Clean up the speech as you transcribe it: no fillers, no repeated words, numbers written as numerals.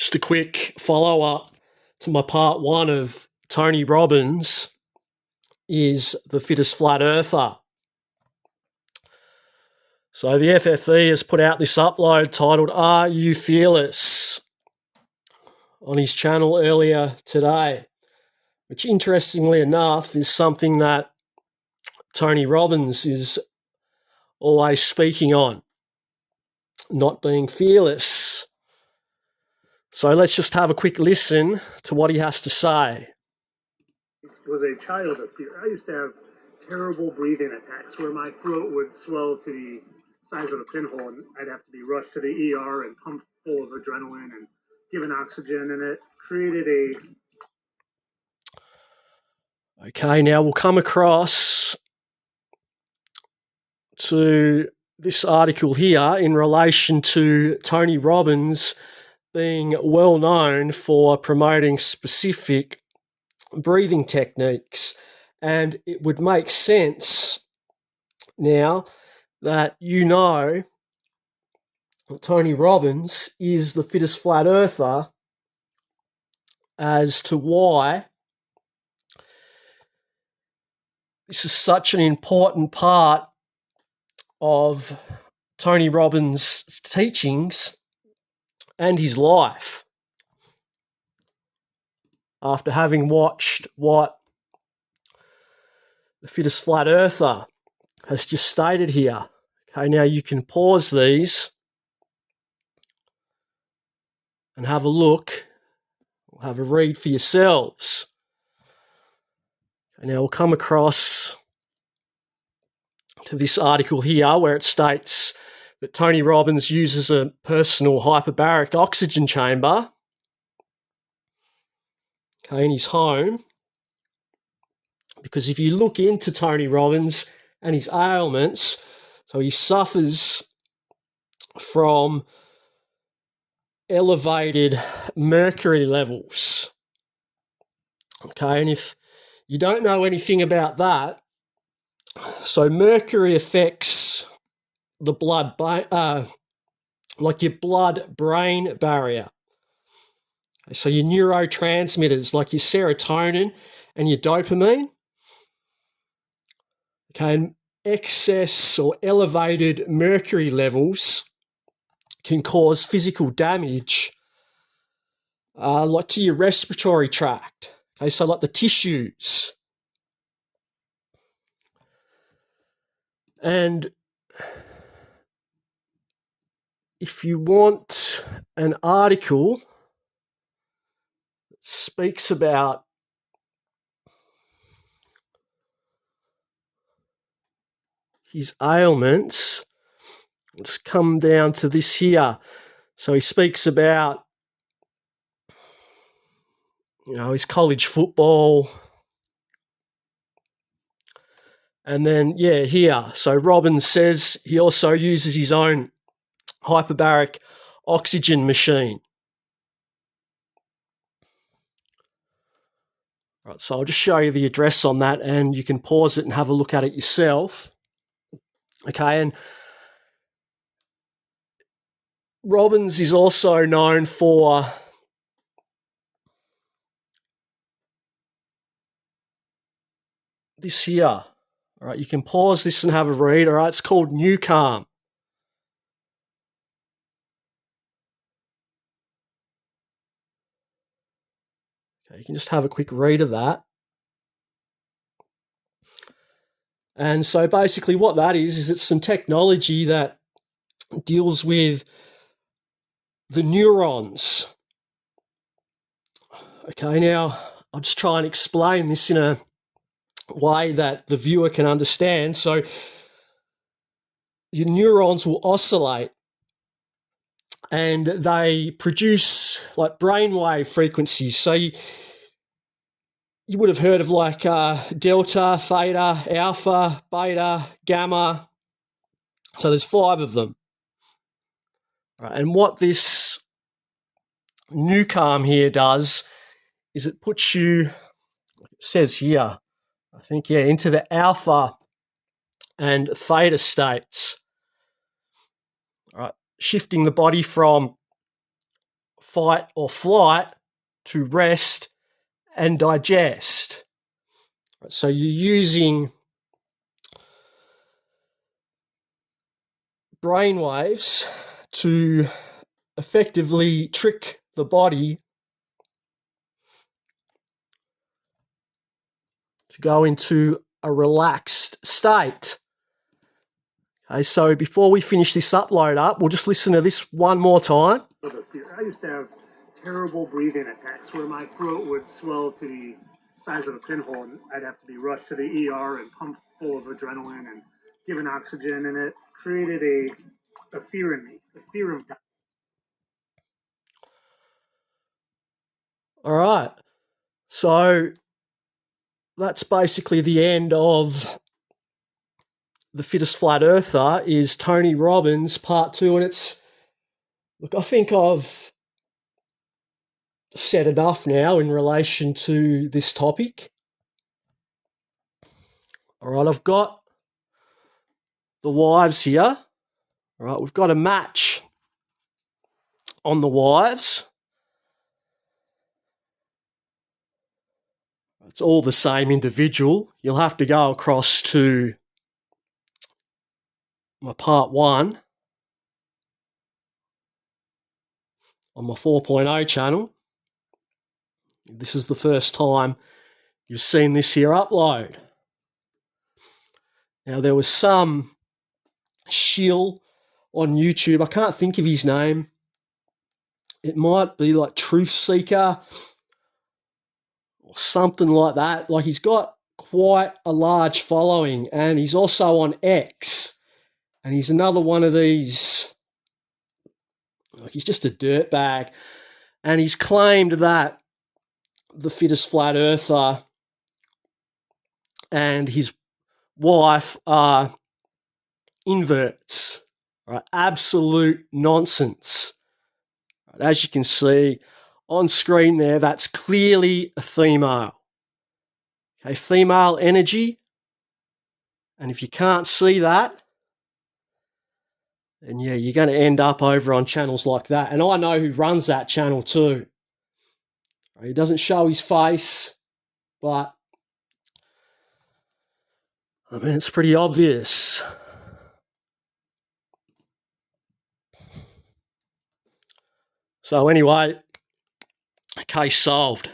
Just a quick follow-up to my part one of Tony Robbins is the fittest flat earther. So the FFE has put out this upload titled Are You Fearless on his channel earlier today, which interestingly enough is something that Tony Robbins is always speaking on, not being fearless. So let's just have a quick listen to what he has to say. Was a child of fear. I used to have terrible breathing attacks where my throat would swell to the size of a pinhole, and I'd have to be rushed to the ER and pumped full of adrenaline and given oxygen, and it created a... Okay, now we'll come across to this article here in relation to Tony Robbins being well known for promoting specific breathing techniques. And it would make sense now that you know that Tony Robbins is the fittest flat earther as to why this is such an important part of Tony Robbins' teachings and his life. After having watched what the fittest flat earther has just stated here. Okay, now you can pause these and have a look, have a read for yourselves. Okay, now we'll come across to this article here where it states that Tony Robbins uses a personal hyperbaric oxygen chamber, okay, in his home. Because if you look into Tony Robbins and his ailments, so he suffers from elevated mercury levels. Okay, and if you don't know anything about that, so mercury affects the blood, like your blood-brain barrier. So your neurotransmitters, like your serotonin and your dopamine. Okay, and excess or elevated mercury levels can cause physical damage, like to your respiratory tract. Okay, so like the tissues. And if you want an article that speaks about his ailments, let's come down to this here. So he speaks about, his college football. And then, here. So Robbins says he also uses his own hyperbaric oxygen machine. Right, so I'll just show you the address on that and you can pause it and have a look at it yourself. Okay, and Robbins is also known for this here. All right, you can pause this and have a read. All right, it's called New Calm. Okay, you can just have a quick read of that. And so basically what that is it's some technology that deals with the neurons. Okay, now I'll just try and explain this in a way that the viewer can understand. So your neurons will oscillate and they produce like brainwave frequencies. So you would have heard of like delta, theta, alpha, beta, gamma. So there's 5 of them. Right, and what this New Calm here does is it puts you, it says here, I think, into the alpha and theta states. All right, shifting the body from fight or flight to rest and digest. So you're using brain waves to effectively trick the body to go into a relaxed state. Okay, so before we finish this upload up, we'll just listen to this one more time. I used to have terrible breathing attacks where my throat would swell to the size of a pinhole, and I'd have to be rushed to the ER and pumped full of adrenaline and given oxygen, and it created a fear in me, a fear of dying. All right, so that's basically the end of The Fittest Flat Earther is Tony Robbins Part 2, and look, I think I've said enough now in relation to this topic. All right, I've got the wives here. All right, we've got a match on the wives. It's all the same individual. You'll have to go across to my Part 1 on my 4.0 channel. This is the first time you've seen this here upload. Now, there was some shill on YouTube. I can't think of his name. It might be like Truth Seeker or something like that. Like, he's got quite a large following, and he's also on X. And he's another one of these, like, he's just a dirtbag. And he's claimed that the Fittest Flat Earther and his wife are inverts. Right? Absolute nonsense. Right? As you can see on screen there, that's clearly a female. Okay, female energy. And if you can't see that, then yeah, you're going to end up over on channels like that. And I know who runs that channel too. He doesn't show his face, but I mean, it's pretty obvious. So anyway, case solved.